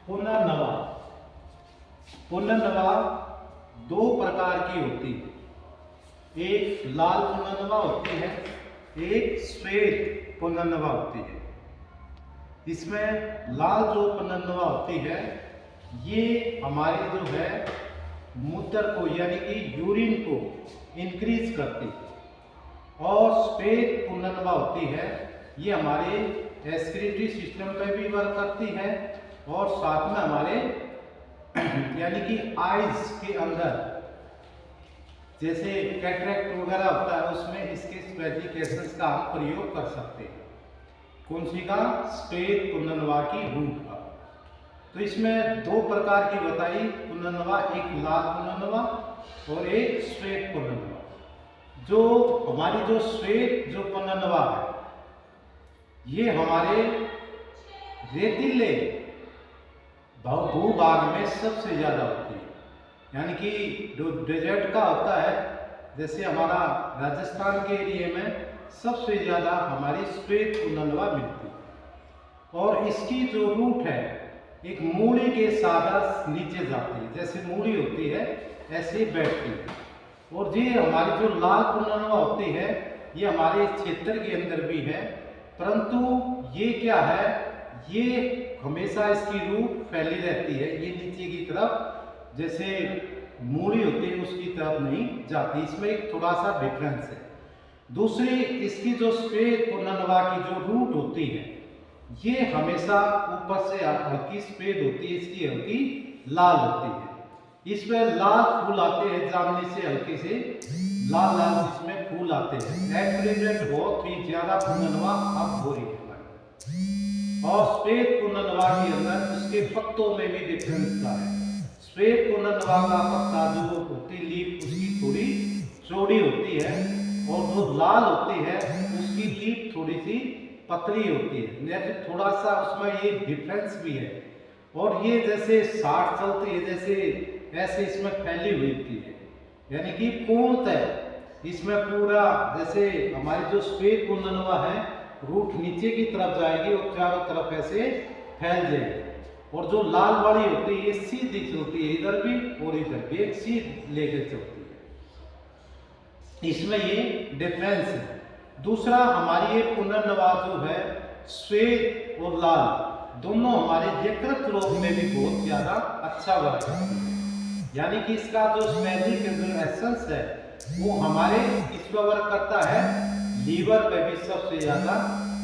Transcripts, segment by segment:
पुनर्नवा। पुनर्नवा दो प्रकार की होती है, एक लाल पुनर्नवा होती है, एक श्वेत पुनर्नवा होती है। इसमें लाल जो पुनर्नवा होती है ये हमारे जो है मूत्र को यानी कि यूरिन को इंक्रीज करती है, और श्वेत पुनर्नवा होती है ये हमारे एक्सक्रीटरी सिस्टम पे भी वर्क करती है, और साथ में हमारे यानी कि आईज के अंदर जैसे कैटरेक्ट वगैरह होता है उसमें इसके स्पेसिफिकेशंस का हम प्रयोग कर सकते हैं। कौन सी का? श्वेत पुनर्नवा की रूट का। तो इसमें दो प्रकार की बताई पुनर्नवा, एक लाल पुनर्नवा और एक श्वेत पुनर्नवा। जो हमारी जो श्वेत जो पुनर्नवा है ये हमारे रेतीले भूभाग में सबसे ज्यादा होती है, यानी कि जो डेजर्ट का होता है जैसे हमारा राजस्थान के एरिया में सबसे ज्यादा हमारी श्वेत पुनर्नवा मिलती है। और इसकी जो रूट है एक मूली के साथ नीचे जाती है, जैसे मूली होती है ऐसे बैठती है। और ये हमारी जो लाल पुनर्नवा होती है ये हमारे क्षेत्र के अंदर भी है, परंतु ये क्या है, ये हमेशा इसकी रूट फैली रहती है, ये नीचे की तरफ जैसे मूली होती है उसकी तरफ नहीं जाती। इसमें एक थोड़ा सा डिफरेंस है। दूसरी इसकी जो श्वेत पुनर्नवा की जो रूट होती है ये हमेशा ऊपर से हल्की सफेद होती है, इसकी हल्की लाल होती है। इसमें लाल फूल आते हैं, जामनी से हल्के से लाल लाल इसमें फूल आते हैं। एट प्रेजेंट बहुत ही ज्यादा पुनर्नवा अब हो रही है। और श्वेत पुनर्नवा के अंदर उसके पत्तों में भी डिफरेंस का है। श्वेत पुनर्नवा का पत्ता जो होती लीफ उसकी थोड़ी चौड़ी होती है, और जो लाल होती है उसकी लीफ थोड़ी सी पतली होती है। थोड़ा सा उसमें ये डिफरेंस भी है। और ये जैसे साठ चलती है जैसे ऐसे इसमें फैली हुई होती है, यानी कि पूर्णतः इसमें पूरा जैसे हमारी जो श्वेत पुनर्नवा है रूट नीचे की तरफ जाएगी और चारों तरफ ऐसे फैल जाएगी। और जो लाल वाली होती है ये सीधी चलती है, इधर भी और इधर भी एक सीध लेकर चलती है। इसमें ये डिफरेंस है। दूसरा हमारी ये पुनर्नवा जो है श्वेत और लाल दोनों हमारे यकृत रोग में भी बहुत ज्यादा अच्छा वर्क करती है, यानी कि इसका जो स्पेसिफिक जो एसेंस है वो हमारे इस पर वर्क करता है, लीवर पे भी सबसे ज्यादा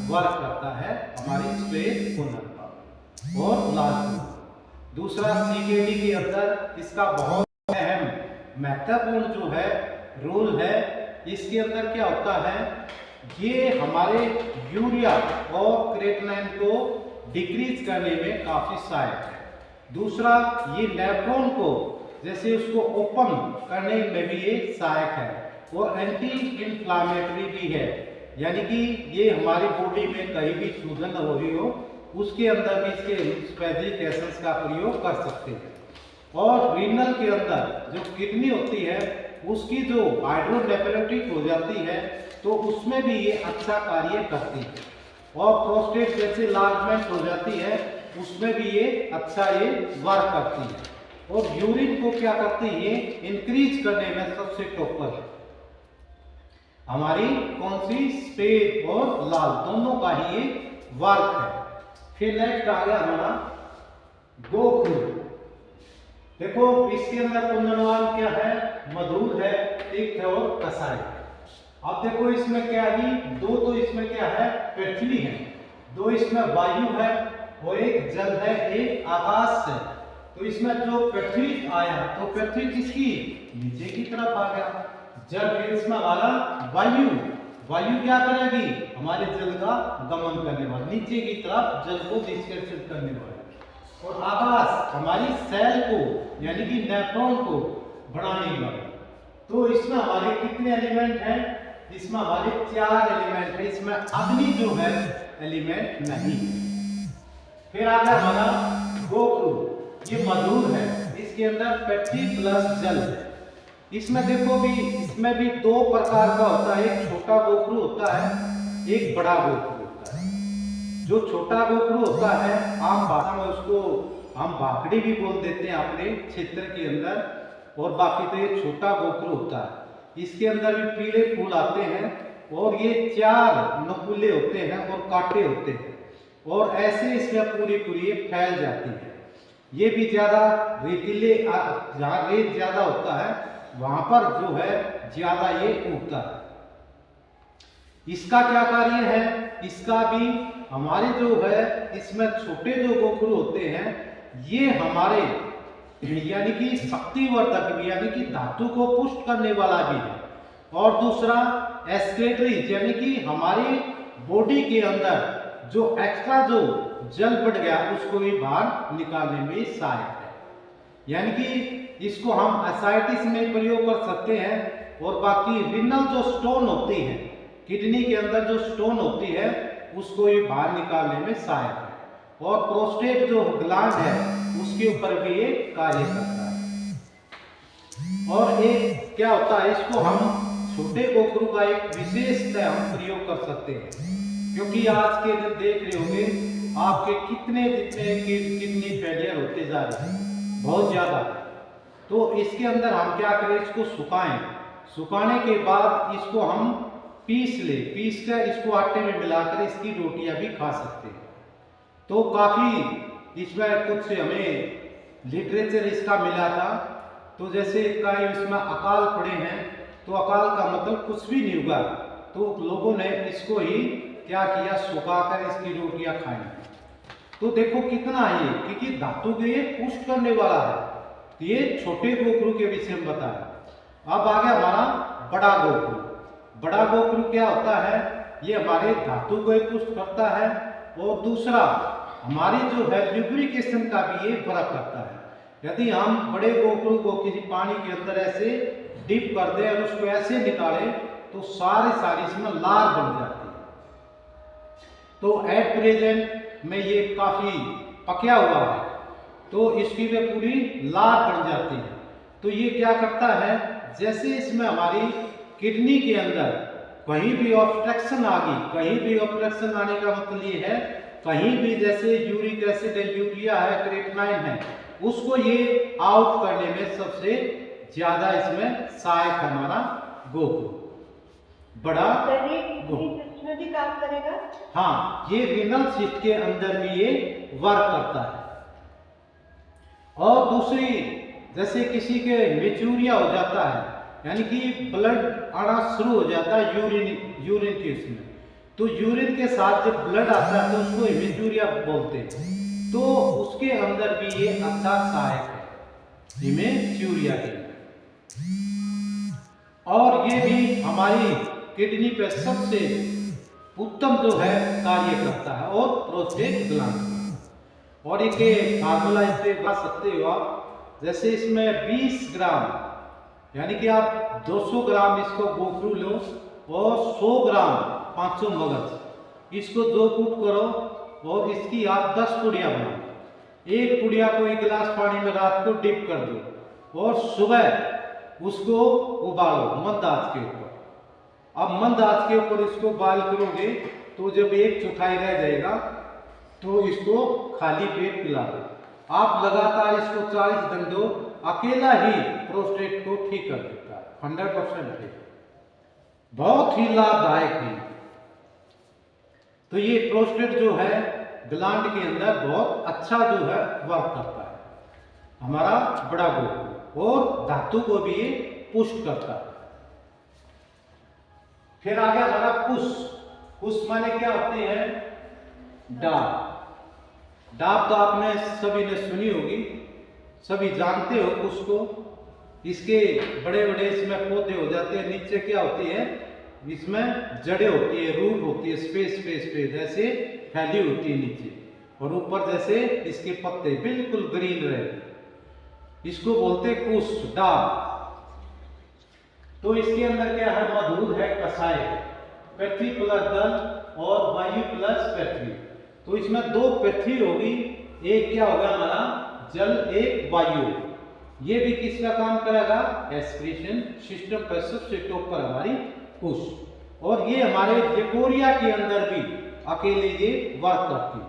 वर्क करता है हमारी श्वेत पुनर्नवा और लाल पुनर्नवा। दूसरा सीकेडी के अंदर इसका बहुत अहम महत्वपूर्ण जो है रोल है। इसके अंदर क्या होता है, ये हमारे यूरिया और क्रेटिनिन को डिक्रीज करने में काफी सहायक है। दूसरा ये नेफ्रॉन को जैसे उसको ओपन करने में भी ये सहायक है, और एंटी इंफ्लामेटरी भी है, यानी कि ये हमारी बॉडी में कहीं भी सूजन हो रही हो उसके अंदर भी इसके स्पेसिफिक एसेंस का प्रयोग कर सकते हैं। और रीनल के अंदर जो किडनी होती है उसकी जो हाइड्रोनेफ्रोटिक हो जाती है तो उसमें भी ये अच्छा कार्य करती है। और प्रोस्टेट जैसे लार्जमेंट हो जाती है उसमें भी ये अच्छा ये वर्क करती है। और यूरिन को क्या करती है, इंक्रीज करने में सबसे टॉपर है हमारी कौन सी, श्वेत और लाल दोनों का ही ये वर्क है। फिर नेक्स्ट आ गया हमारा गोखरू। देखो इसके अंदर पुनर्नवा क्या है, मधुर है, तीक्त है और कसाय है। अब देखो इसमें क्या है, दो तो इसमें क्या है, पृथ्वी है, दो इसमें वायु है और एक जल है, एक आकाश है। तो इसमें जो पृथ्वी आया तो पृथ्वी किसकी, नीचे की तरफ आ गया। जल फिर इसमें हमारा वायु, वायु क्या करेगी, हमारे जल का गमन करने वाला, नीचे की तरफ जल को डिस्कर्षित करने वाला। और आकाश हमारी सेल को यानी कि नेफ्रॉन को बढ़ाने वाला। तो इसमें हमारे कितने एलिमेंट हैं, इसमें हमारे 4 एलिमेंट है। इसमें अग्नि जो है एलिमेंट नहीं। फिर आ गया हमारा गोखरू, ये मधुर है, इसके अंदर पृथ्वी प्लस जल है। इसमें देखो भी इसमें भी दो प्रकार का होता है, एक छोटा गोखरू होता है, एक बड़ा गोखरू होता है। जो छोटा गोखरू होता है आम भाषा में उसको हम भाखड़ी भी बोल देते हैं अपने क्षेत्र के अंदर, और बाकी तो ये छोटा गोखरू होता है। इसके अंदर भी पीले फूल आते हैं और ये 4 नकुले होते हैं और कांटे होते हैं, और ऐसे इसमें पूरी ये फैल जाती है। ये भी ज्यादा रेतीले, जहाँ रेत ज्यादा होता है वहां पर जो है ज्यादा ये उगता है। इसका क्या कार्य है? इसका भी हमारे जो है इसमें छोटे जो गोखरू होते हैं ये हमारे यानी कि शक्तिवर्धक भी, यानी कि धातु को पुष्ट करने वाला भी है। और दूसरा एस्केटरी, यानी कि हमारी बॉडी के अंदर जो एक्स्ट्रा जो जल बढ़ गया उसको भी बाहर निकालने में सहायक है। यानी कि इसको हम एसाइटिस में प्रयोग कर सकते हैं। और बाकी रिनल जो स्टोन होती है, किडनी के अंदर जो स्टोन होती है उसको भी बाहर निकालने में सहायक है। और प्रोस्टेट जो ग्लैंड है उसके ऊपर भी ये कार्य करता है। और एक क्या होता है, इसको हम छोटे गोखरू का एक विशेषता हम प्रयोग कर सकते हैं, क्योंकि आज के दिन देख रहे होंगे आपके कितने किडनी फेलियर होते जा रहे हैं, बहुत ज्यादा। तो इसके अंदर हम क्या करें, इसको सुखाएं, सुखाने के बाद इसको हम पीस कर इसको आटे में मिलाकर इसकी रोटियां भी खा सकते हैं। तो काफी इसमें कुछ हमें लिटरेचर इसका मिला था। तो जैसे कई इसमें अकाल पड़े हैं, तो अकाल का मतलब कुछ भी नहीं हुआ, तो लोगों ने इसको ही क्या किया, सुखाकर इसकी रोटियां खाई। तो देखो कितना है ये, क्योंकि धातु को ये पुष्ट करने वाला है। तो ये छोटे गोखरू के विषय में बताया। अब आ गया हमारा बड़ा गोखरू। बड़ा गोखरू क्या होता है, ये हमारे धातु को पुष्ट करता है, और दूसरा हमारी जो है ल्यूब्रिकेशन का भी ये वर्क करता है। यदि हम बड़े गोखरू को किसी पानी के अंदर ऐसे डिप कर दें और उसको ऐसे निकालें तो सारी इसमें लार बन जाती है। तो एट प्रेजेंट में ये काफी पका हुआ है, तो इसकी भी पूरी लार बन जाती है। तो ये क्या करता है, जैसे इसमें हमारी किडनी के अंदर कहीं भी ऑब्स्ट्रक्शन आ गई, कहीं भी ऑब्स्ट्रक्शन आने का मतलब ये है, कहीं भी जैसे यूरिक एसिड है, यूरिया है, क्रेटनाइन है, उसको ये आउट करने में सबसे ज्यादा इसमें सहायक हमारा गोखरू, बड़ा गोखरू भी काम करेगा। हाँ, ये रिनल सिस्ट के अंदर भी ये वर्क करता है। और दूसरी, जैसे किसी के मेचूरिया हो जाता है, यानी कि ब्लड आना शुरू हो जाता है यूरिन के उसमें, तो यूरिन के साथ जब ब्लड आता है तो उसको हेमेचूरिया बोलते हैं। तो उसके अंदर भी ये अच्छा सहायक है, हेमेचूरिया के। और ये भी हमारी किडनी पे सबसे उत्तम जो है कार्य करता है, और प्रोस्टेट ग्लैंड। और एक फार्मूला इस पे बता सकते हो आप, जैसे इसमें 20 ग्राम, यानी कि आप 200 ग्राम इसको गोखरू लो और 100 ग्राम 500 मगज, इसको 2 फुट करो और इसकी आप 10 पुड़िया बनाओ। एक पुड़िया को 1 गिलास पानी में रात को डिप कर दो और सुबह उसको उबालो मंद आंच के ऊपर। अब मंद आंच के ऊपर इसको बॉयल करोगे तो जब 1/4 रह जाएगा तो इसको खाली पेट पिला दो। आप लगातार इसको 40 दिन दो, अकेला ही प्रोस्टेट को ठीक कर देता है, 100% ठीक, बहुत ही लाभदायक है। तो ये प्रोस्टेट जो है ग्लैंड के अंदर बहुत अच्छा जो है वर्क करता है हमारा बड़ा गोखरू, और धातु को भी ये पुष्ट करता है। फिर आ गया हमारा कुश। कुश माने क्या होते हैं, डाब। डाब तो आपने सभी ने सुनी होगी, सभी जानते हो कुश को। इसके बड़े बड़े इसमें पौधे हो जाते हैं, नीचे क्या होती है, इसमें जड़ें होती है, रूट होती है, स्पेस ऐसे फैली होती है नीचे, और ऊपर जैसे इसके पत्ते बिल्कुल ग्रीन रहे, इसको बोलते कुश, डाब। तो इसके अंदर क्या है, मधुर है, कसाय, पृथ्वी प्लस जल और वायु प्लस पृथ्वी। तो इसमें 2 पृथ्वी होगी, एक क्या होगा हमारा जल, एक वायु। ये भी किसका काम करेगा, एस्पिरेशन सिस्टम पर सबसे टॉप पर हमारी कुश। और ये हमारे जेकोरिया के अंदर भी अकेले ये वर्क करती है।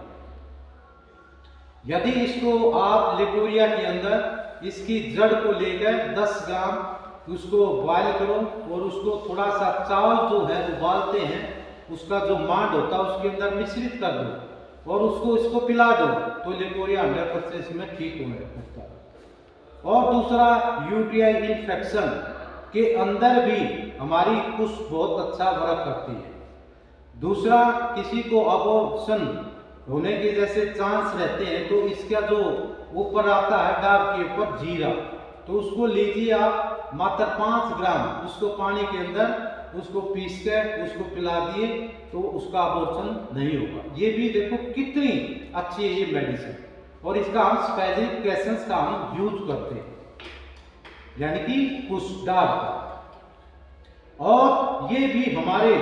यदि इसको आप लिकोरिया के अंदर इसकी जड़ को लेकर 10 ग्राम उसको बॉयल करो और उसको थोड़ा सा चावल जो है उबालते हैं उसका जो मांड होता है उसके अंदर मिश्रित कर दो और उसको इसको पिला दो तो लिकोरिया 100% इसमें ठीक होता है। और दूसरा यूटीआई इन्फेक्शन के अंदर भी हमारी कुश बहुत अच्छा वर्क करती है। दूसरा, किसी को अबॉर्शन होने के जैसे चांस रहते हैं तो इसका जो ऊपर आता है डाब के ऊपर जीरा, तो उसको लीजिए आप मात्र 5 ग्राम उसको पानी के अंदर उसको पीस कर उसको पिला दिए तो उसका अबॉर्शन नहीं होगा। ये भी देखो कितनी अच्छी है ये मेडिसिन, और इसका हम स्पेसिफिक केसेस का हम यूज करते हैं यानी कि कुष्ठार का। और ये भी हमारे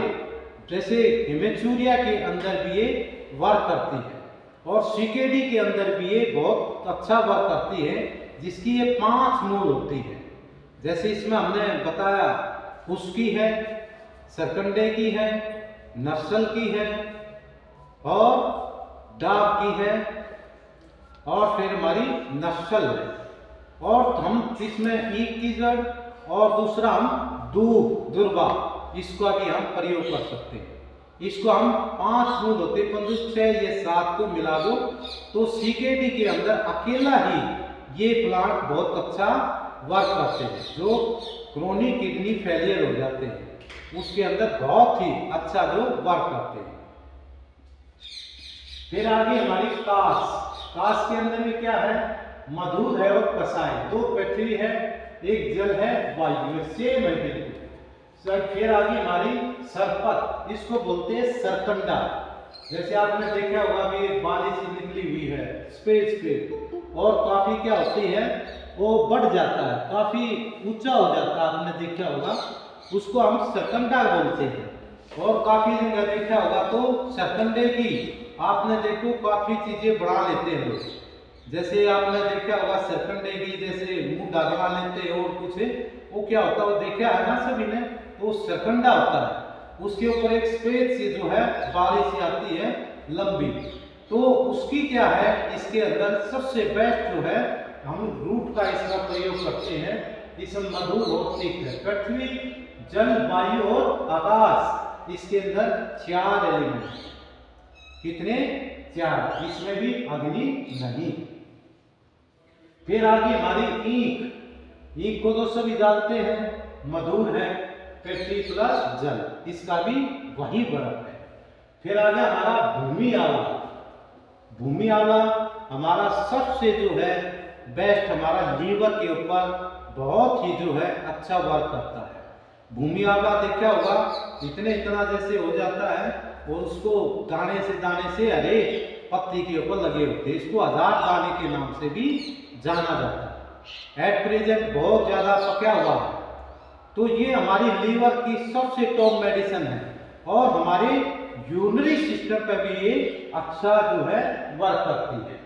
जैसे हिमेचुरिया के अंदर भी ये वर्क करती है और सीकेडी के अंदर भी ये बहुत अच्छा वर्क करती है, जिसकी ये 5 मूल होती है। जैसे इसमें हमने बताया उसकी है, सरकंडे की है, नर्सल की है और डाब की है और फिर हमारी नस्ल है। और हम इसमें ईख की जड़ और दूसरा हम दूब दुर्बा इसका भी हम प्रयोग कर सकते हैं। इसको हम 5 मूल होते 6 या 7 को मिला दो तो सीकेडी के अंदर अकेला ही ये प्लांट बहुत अच्छा वर्क करते हैं। जो क्रोनिक किडनी फेलियर हो जाते हैं उसके अंदर बहुत ही अच्छा जो वर्क करते हैं। फिर आगे हमारी कास के अंदर भी क्या है, मधु है और कसाई, 2 पृथ्वी है 1 जल है वायु, सेम है बिल्कुल। फिर आगे हमारी सरपत, इसको बोलते हैं सरकंडा। जैसे आपने देखा होगा कि बाली से निकली हुई है स्पेस पे और काफी क्या होती है वो बढ़ जाता है, काफी ऊंचा हो जाता है, आपने देखा होगा, उसको हम सरकंडा बोलते हैं। और काफी जगह देखा होगा तो सरकंडे की आपने देखो काफी चीजें बढ़ा लेते हैं लोग। जैसे आपने देखा होगा सरकंडे की जैसे मुंह ढकना लेते हैं और कुछ वो क्या होता है वो देखा है ना सभी ने, तो सरकंडा होता है, उसके ऊपर एक सफेद सी जो है बाली सी आती है लंबी, तो उसकी क्या है इसके अंदर सबसे बेस्ट जो है हम रूट का इसका प्रयोग करते हैं। इसमें मधु और तीख है, पृथ्वी जल वायु और आकाश, इसके अंदर 4 एलिमेंट, कितने 4, इसमें भी अग्नि नहीं। फिर आगे हमारी ईख को तो सभी जानते हैं, मधुर है, पृथ्वी प्लस जल, इसका भी वही बर्फ है। फिर आ गया हमारा भूमि आला हमारा सबसे जो है बेस्ट, हमारा लीवर के ऊपर बहुत ही जो है अच्छा वर्क करता है। भूमि आला देखा होगा इतना जैसे हो जाता है और उसको दाने से हरे पत्ती के ऊपर लगे होते हैं, इसको 1000 दाने के नाम से भी जाना जाता है। एट प्रेजेंट बहुत ज्यादा पका हुआ है, तो ये हमारी लीवर की सबसे टॉप मेडिसिन है और हमारे यूरिनरी सिस्टम पर भी ये अच्छा जो है वर्क करती है।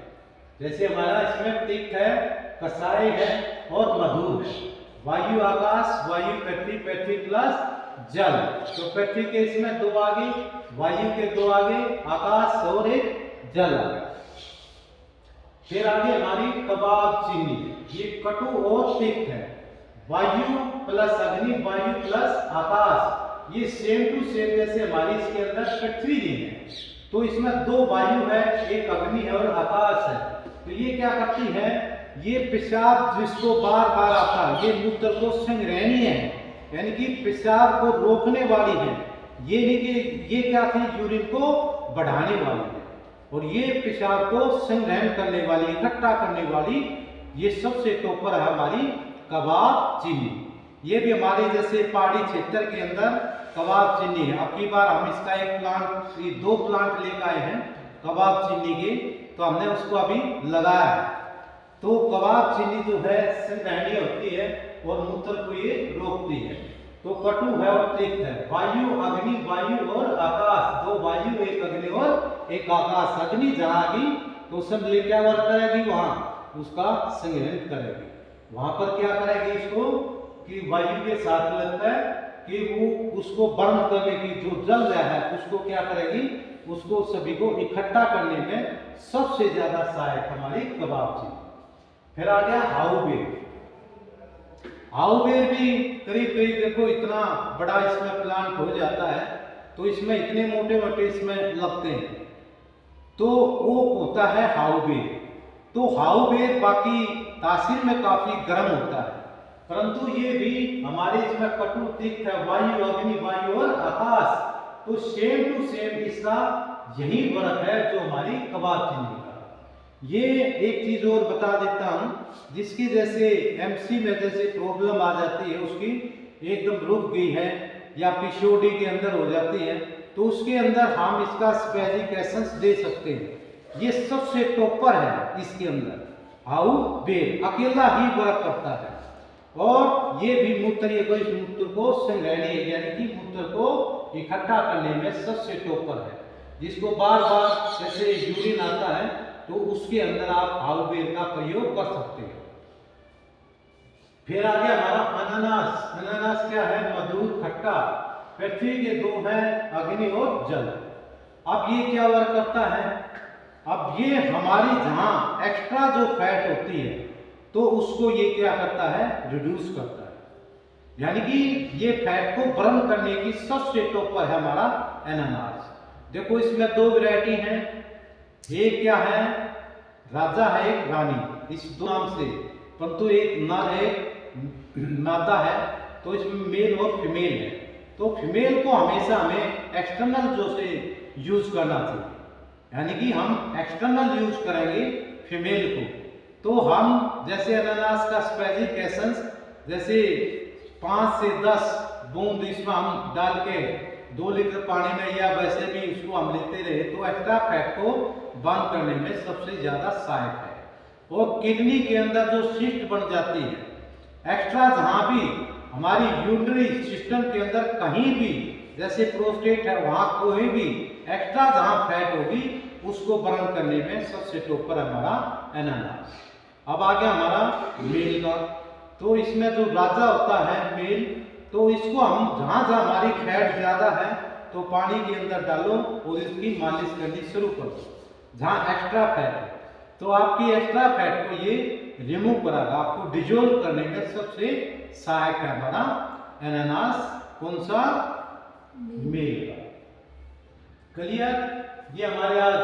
जैसे हमारा इसमें तिक है, कसाई है और मधु है, वायु आकाश, वायु पृथ्वी, पृथ्वी प्लस जल, तो पृथ्वी के इसमें 2 आगे, वायु के 2 आगे, आकाश और एक जल आ गया। फिर आगे हमारी कबाब चीनी, ये कटु और तिक्त है, वायु प्लस अग्नि, वायु प्लस आकाश, ये सेम टू सेम जैसे हमारी इसके अंदर पृथ्वी नहीं है, तो इसमें 2 वायु है, एक अग्नि है और आकाश है। तो ये क्या करती है, ये पेशाब जिसको बार बार आता है, ये मूत्र को संग्रहणी है, यानी कि पेशाब को रोकने वाली है, ये नहीं कि ये क्या थी यूरिन को बढ़ाने वाली है, और ये पेशाब को संग्रहण करने वाली, इकट्ठा करने वाली, ये सबसे टॉपर है हमारी कबाब चीनी। ये भी हमारे जैसे पहाड़ी क्षेत्र के अंदर कबाब चीनी है। अब की बार हम इसका एक प्लांट, ये 2 प्लांट लेकर आए हैं कबाब चीनी के, तो हमने उसको अभी लगाया है। तो कबाब चीनी जो है संग्रहणीय होती है और मूत्र को ये रोकती है। तो कटु है और तिक्त है, वायु अग्नि, वायु और आकाश, 2 वायु, 1 अग्नि और 1 आकाश। अग्नि जहाँ आगी तो सब ले क्या वर्क करेगी, वहां उसका संग्रहण करेगी, वहां पर क्या करेगी इसको कि वायु के साथ लगता है कि वो उसको बर्न करने की, जो जल रहा है उसको क्या करेगी उसको सभी को इकट्ठा करने में सबसे ज्यादा सहायक हमारी कबाब चीनी। फिर आ गया हाउबेर। हाउबेर भी करीब करीब देखो इतना बड़ा इसमें प्लांट हो जाता है, तो इसमें इतने मोटे मोटे इसमें लगते हैं, तो वो होता है हाउबेर। तो हाउबेर बाकी तासीर में काफी गर्म होता है, परंतु ये भी हमारे इसमें कटु तीक्त है, वायु, अग्नि, वायु और आकाश, तो सेम टू सेम इसका यही फर्क है जो हमारी कबाब चीनी का। ये एक चीज और बता देता हूं, जिसकी जैसे एमसी में जैसे प्रॉब्लम आ जाती है, उसकी एकदम रुक गई है या पीसीओडी के अंदर हो जाती है, तो उसके अंदर हम इसका स्पेजिक एसेंस दे सकते हैं। ये सबसे टॉपर है इसके अंदर, हाउबेर अकेला ही वर्क करता है। और ये भी मूत्र इस मूत्र को संग्रहणीय यानी कि मूत्र को इकट्ठा करने में सबसे टॉपर है, जिसको बार बार जैसे यूरिन आता है तो उसके अंदर आप हाउबेर का प्रयोग कर सकते हो। फिर आ गया हमारा अनानास। अनानास क्या है? मधुर खट्टा। पृथ्वी के दो है, अग्नि और जल। अब ये क्या वर्क करता है? अब ये हमारी जहां एक्स्ट्रा जो फैट होती है तो उसको ये क्या करता है? रिड्यूस करता है। यानी कि ये फैट को बर्न करने की सबसे टॉपर है हमारा अनानास। देखो इसमें दो वैरायटी हैं, एक क्या है? राजा है, एक रानी, इस दो नाम से, परंतु एक नर है, मादा है, तो इसमें मेल और फीमेल है। तो फीमेल को हमेशा हमें एक्सटर्नल जो से यूज करना चाहिए, यानी कि हम एक्सटर्नल यूज करेंगे फीमेल को। तो हम जैसे अनानास का स्पेजिक एसेंस जैसे 5 से 10 बूंद इसमें हम डाल के 2 लीटर पानी में या वैसे भी उसको हम लेते रहे तो एक्स्ट्रा फैट को बर्न करने में सबसे ज्यादा सहायक है। और किडनी के अंदर जो सिस्ट बन जाती है, एक्स्ट्रा जहां भी हमारी यूरिनरी सिस्टम के अंदर कहीं भी जैसे प्रोस्टेट है वहां कोई भी एक्स्ट्रा जहां फैट होगी उसको बर्न करने में सबसे टॉपर हमारा अनानास। अब आ गया हमारा मेल का। तो इसमें जो राजा होता है मेल, तो इसको हम जहां जहां हमारी फैट ज्यादा है तो पानी के अंदर डालो और इसकी मालिश करनी शुरू कर दो। जहां एक्स्ट्रा फैट है तो आपकी एक्स्ट्रा फैट को ये रिमूव करेगा, आपको डिजोल्व करने में सबसे सहायक है हमारा अनानास। कौन सा? मेल का। क्लियर? ये हमारे आज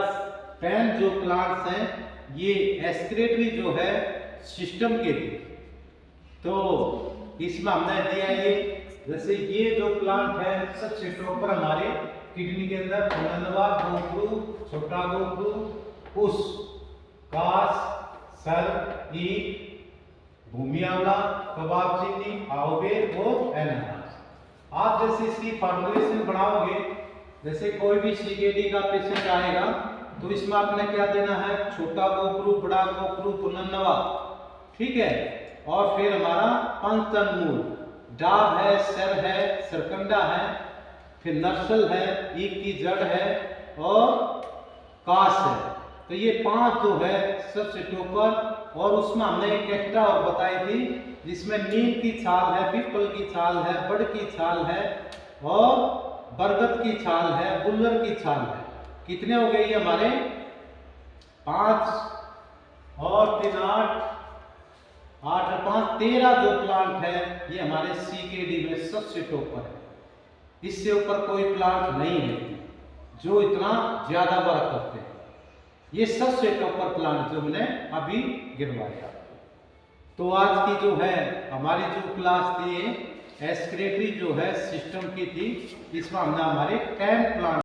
10 जो प्लांट्स हैं ये एस्क्रेटरी जो है सिस्टम के थे, तो इसमें हमने दिया ये जैसे ये जो प्लांट है सबसे टॉपर हमारे किडनी के अंदर पुनर्नवा, गोखरू, छोटा गोखरू, कुश, कास, सर, ईख, भूमि आंवला, कबाब चीनी, हाउबेर और अनानास। आप जैसे इसकी फॉर्मुलेशन बनाओगे, जैसे कोई भी सीकेडी का पेशेंट आएगा तो इसमें आपने क्या देना है? छोटा गोखरू, बड़ा गोखरू, पुनर्नवा, ठीक है, और फिर हमारा पंचतन्मूल, डाब है, सर है, सरकंडा है, फिर नर्सल है, ईख की जड़ है और कास है। तो ये 5 जो है सबसे टॉपर। और उसमें हमने एक एक्स्ट्रा और बताई थी जिसमें नीम की छाल है, पीपल की छाल है, बड़ की छाल है और बरगद की छाल है, गुल्लर की छाल है। कितने हो गए ये हमारे? 5 और 3 8 8 और 5 13 जो प्लांट है ये हमारे सीकेडी में सबसे टॉपर है। इससे ऊपर कोई प्लांट नहीं है जो इतना ज्यादा वर्क करते हैं। ये सबसे टॉपर प्लांट जो मैंने अभी गिरवाया। तो आज की जो है हमारी जो क्लास थी एस्क्रेटरी जो है सिस्टम की थी, इसमें हमने हमारे 10 प्लांट